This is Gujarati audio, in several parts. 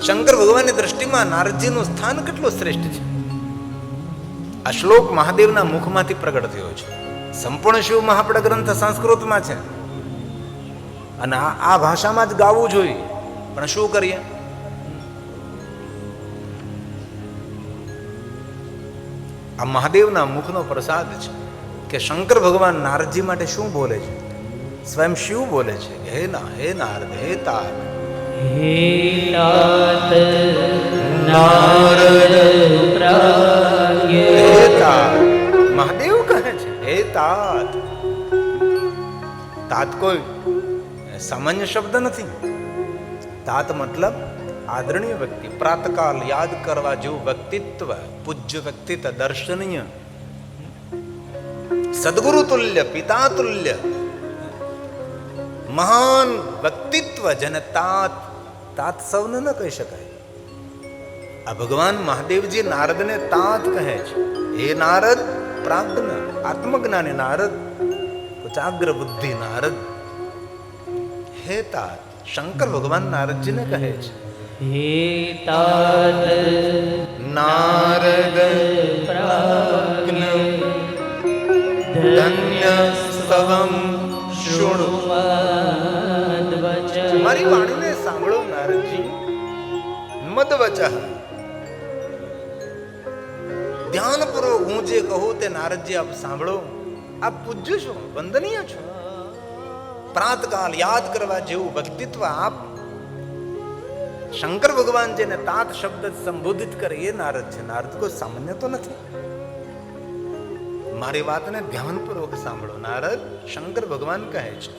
શંકર ભગવાનની દ્રષ્ટિમાં નારદજીનું સ્થાન કેટલું શ્રેષ્ઠ છે. આ શ્લોક મહાદેવના મુખમાંથી પ્રગટ થયો છે. સંપૂર્ણ શિવ મહાપડ ગ્રંથ સંસ્કૃતમાં છે અને આ ભાષામાં જ ગાવું જોઈએ, પણ શું કરીએ? આ મહાદેવના મુખનો પ્રસાદ છે કે શંકર ભગવાન નારદજી માટે શું બોલે છે? સ્વયં શિવ બોલે છે, હે નારદ, હે તાત, હે તાત નારદ પ્રાજ્ઞ. હે તાત, મહાદેવ કહે છે, હે તાત. તાત કોઈ સામાન્ય શબ્દ નથી. તાત મતલબ આદરણીય વ્યક્તિ, પ્રાતકાલ યાદ કરવા જેવું વ્યક્તિત્વ, પૂજ્ય વ્યક્તિત્વ, દર્શનીય, સદગુરુ તુલ્ય, પિતા તુલ્ય, મહાન વ્યક્તિત્વ, જેને તાત તાત સૌને ન કહી શકાય. આ ભગવાન મહાદેવજી નારદને તાત કહે છે. હે નારદ પ્રાજ્ઞ, આત્મજ્ઞાની નારદ, ઉચાગ્ર બુદ્ધિ નારદ. હે તાત, શંકર ભગવાન નારદજીને કહે છે, હે તાત નારદ પ્રાજ્ઞ ધન્ય સ્તવમ શૃણુ. મારી વાણીને સાંભળો નારદજી. મદવચઃ, ધ્યાનપૂર્વક હું જે કહું તે નારદજી આપ સાંભળો. આપ પૂજ્ય છો, વંદનીય છો, પ્રાતકાલ યાદ કરવા જેવું વ્યક્તિત્વ આપ. શંકર ભગવાન જેને તાત શબ્દ સંબોધિત કરે એ નારદ છે. નારદ કોઈ સામાન્ય તો નથી. મારી વાતને ધ્યાનપૂર્વક સાંભળો. નારદ, શંકર ભગવાન કહે છે,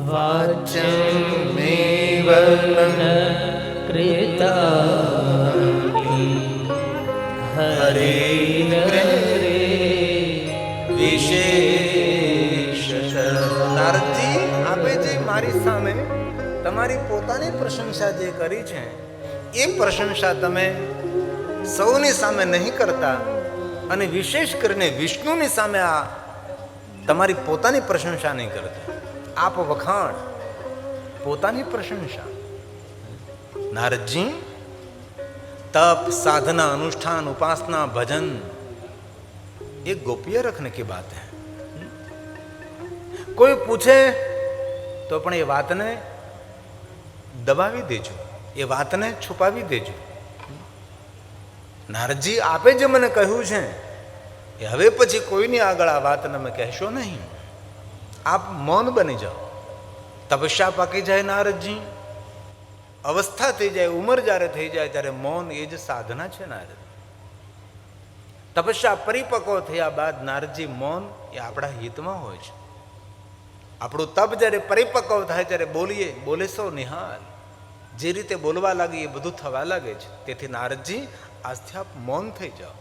વાચમેવ કૃતાનિ હરે વિશેષ. નારદજી, આપે જે મારી સામે તમારી પોતાની પ્રશંસા જે કરી છે એ પ્રશંસા તમે સૌની સામે નહીં કરતા અને વિશેષ કરીને વિષ્ણુની સામે આ તમારી પોતાની પ્રશંસા નહીં કરતા. આપ વખાણ, પોતાની પ્રશંસા. નારદજી, तप, साधना, अनुष्ठान, उपासना, भजन ये गोप्य रखने की बात है. कोई पूछे तो पण ये बात ने दबावी देजो, ये बात ने छुपावी देजो. नारदजी, आपे जे मने कह્યું છે એ હવે પછી કોઈની આગળ આ વાત તમે કહેશો નહીં. આપ મૌન બની જાઓ. તપસ્યા પાકી જાય નારદજી, અવસ્થા થઈ જાય, ઉંમર જ્યારે થઈ જાય ત્યારે મૌન એ જ સાધના છે. નારદ, તપસ્યા પરિપક્વ થયા બાદ નારદજી મૌન એ આપણા હિતમાં હોય છે. આપણું તપ જ્યારે પરિપક્વ થાય ત્યારે બોલીએ, બોલે સો નિહાલ. જે રીતે બોલવા લાગે એ બધું થવા લાગે છે. તેથી નારદજી, આજથી આપ મૌન થઈ જાઓ.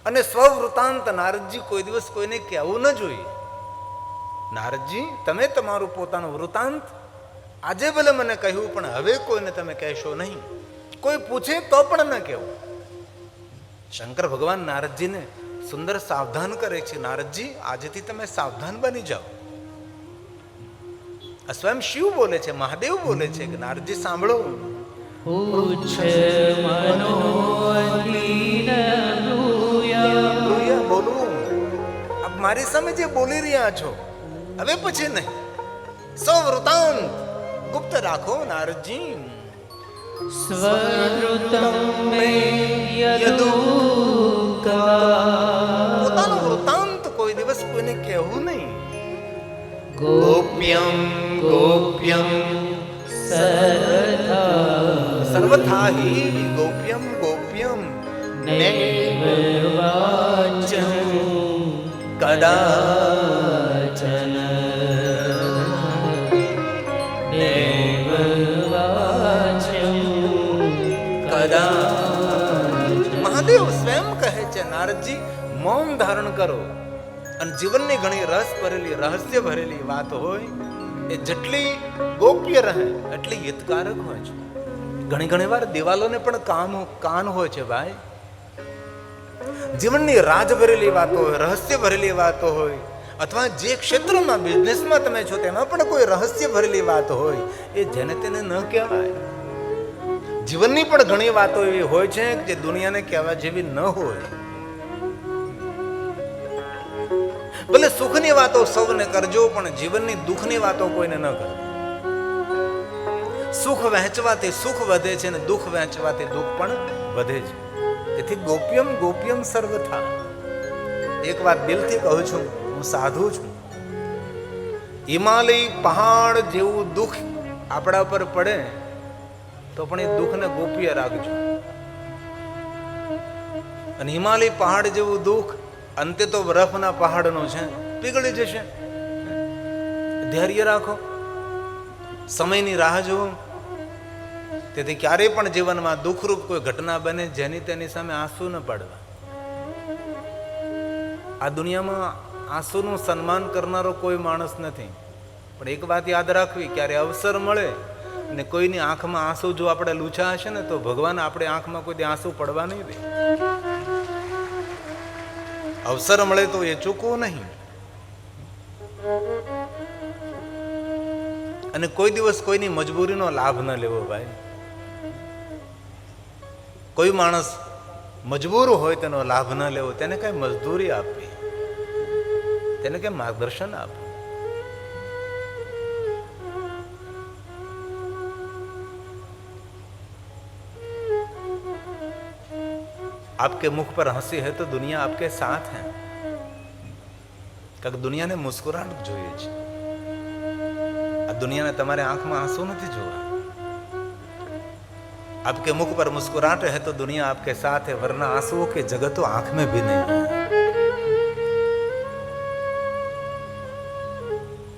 અને સ્વવૃતાંત નારદજી કોઈ દિવસ કોઈને કહેવું ન જોઈએ. નારદજી, તમે તમારું પોતાનું વૃતાંત આજે ભલે મને કહ્યું પણ હવે કોઈને તમે કહેશો નહીં. કોઈ પૂછે તો પણ ન કહેવું. શંકર ભગવાન નારદજીને સુંદર સાવધાન કરે છે. નારદજી, આજથી તમે સાવધાન બની જાઓ. આ સ્વયં શિવ બોલે છે, મહાદેવ બોલે છે કે નારદજી સાંભળો. બોલું, આપ મારી સામે જે બોલી રહ્યા છો હવે પછી નહીં. સૌ વૃતાંત ગુપ્ત રાખો નારદજી. પોતાનું વૃતાંત કોઈ દિવસ કોઈને કહેવું નહીં. ગોપ્યમ ગોપ્યમ સર્વથા હિ ગોપ્યમ ગોપ્યમ કદાચન. મહાદેવ સ્વયં કહે છે, નારદજી મૌન ધારણ કરો. અને જીવનની ઘણી રસ ભરેલી, રહસ્ય ભરેલી વાત હોય એ જેટલી ગોપ્ય રહે એટલી હિતકારક હોય છે. ઘણી વાર દિવાલોને પણ કાન હોય છે ભાઈ. જીવનની રાજ ભરેલી વાતો હોય, રહસ્ય ભરેલી વાતો હોય, અથવા જે ક્ષેત્રમાં બિઝનેસમાં તમે છો તેમાં પણ કોઈ રહસ્ય ભરેલી વાત હોય એ જેને તેને ન કહેવાય. જીવનની પણ ઘણી વાતો એવી હોય છે જે દુનિયાને કહેવા જેવી ન હોય. ભલે સુખની વાતો સૌને કરજો, પણ જીવનની દુઃખની વાતો કોઈને ન કરજો. સુખ વહેંચવાથી સુખ વધે છે અને દુઃખ વહેંચવાથી દુઃખ પણ વધે છે. તેથી ગોપ્યમ ગોપ્યમ સર્વથા. એક વાત દિલથી કહું છું, હું સાધુ છું. હિમાલય પહાડ જેવું દુઃખ આપણા પર પડે તો પણ એ દુઃખને ગોપ્ય રાખજો. અને હિમાલય પહાડ જેવું દુઃખ અંતે તો બરફના પહાડનો છે, પીગળી જશે. ધૈર્ય રાખો, સમયની રાહ જુઓ. તેથી ક્યારેય પણ જીવનમાં દુઃખરૂપ કોઈ ઘટના બને જેની તેની સામે આંસુ ન પાડવા. આ દુનિયામાં આંસુનું સન્માન કરનારો કોઈ માણસ નથી. પણ એક વાત યાદ રાખવી, ક્યારે અવસર મળે અને કોઈની આંખમાં આંસુ જો આપણે લૂછા હશે ને તો ભગવાન આપણે આંખમાં કોઈ આંસુ પડવા નહીં દે. અવસર મળે તો એ ચૂકવું નહીં. અને કોઈ દિવસ કોઈની મજબૂરીનો લાભ ન લેવો ભાઈ. કોઈ માણસ મજબૂર હોય તેનો લાભ ન લેવો, તેને કઈ મજદૂરી આપવી, તેને કઈ માર્ગદર્શન આપવું. आपके मुख पर हंसी है तो दुनिया आपके साथ है. કારણ કે દુનિયાને મુસ્કુરાટ જોઈએ છે. આ દુનિયાને તમારે આંખમાં આંસુ નથી જોવા. आपके मुख पर मुस्कुराहट है तो दुनिया आपके साथ है, वरना आंसुओं की जगह तो आंख में भी नहीं है.